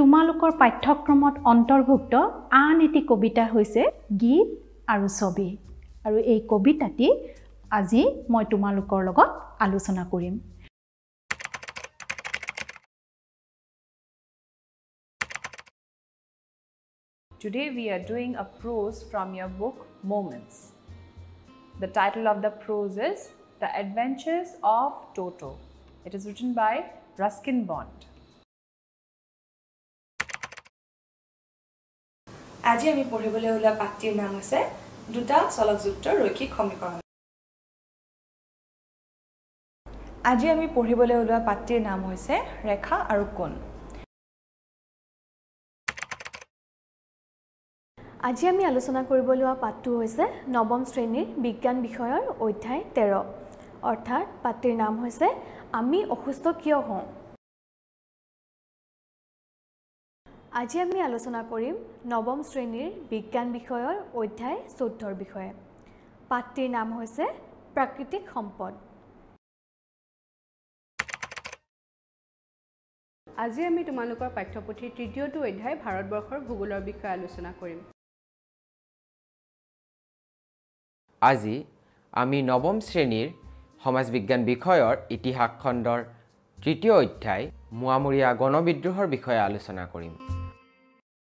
তোমালোকৰ পাঠ্যক্ৰমত অন্তৰ্ভুক্ত আন এটি কবিতা হৈছে গীত আৰু ছবি আৰু এই কবিতাটি আজি মই তোমালোকৰ লগত আলোচনা কৰিম Today we are doing a prose from your book Moments. The title of the prose is The Adventures of Toto. It is written by Ruskin Bond. আজি আমি পঢ়িবলৈ ওলোৱা পাঠটিৰ নাম হৈছে দুটা চলকযুক্ত ৰৈখিক সমীকৰণ। আজি আমি পঢ়িবলৈ ওলোৱা পাঠটিৰ নাম হৈছে ৰেখা আৰু কোণ। আজি আমি আলোচনা কৰিব লোৱা পাঠটো হৈছে নৱম শ্ৰেণীৰ বিজ্ঞান বিষয়ৰ অধ্যায় 13 অৰ্থাৎ পাঠটিৰ নাম হৈছে আমি অসুস্থ কিয় হওঁ। আজি আমি আলোচনা কৰিম নৱম শ্ৰেণীৰ বিজ্ঞান বিষয়ৰ অধ্যায় 14 বিষয়ে। পাঠটিৰ নাম হৈছে প্ৰাকৃতিক সম্পদ। আজি আমি তোমালোকৰ পাঠ্যপুথিৰ তৃতীয়টো অধ্যায় ভাৰতবৰ্ষৰ ভূগোলৰ বিষয়ে আলোচনা কৰিম। আজি আমি নৱম শ্ৰেণীৰ সমাজ বিজ্ঞান বিষয়ৰ ইতিহাস খণ্ডৰ তৃতীয় অধ্যায় মোৱামৰীয়া গণবিদ্ৰোহৰ বিষয়ে আলোচনা কৰিম।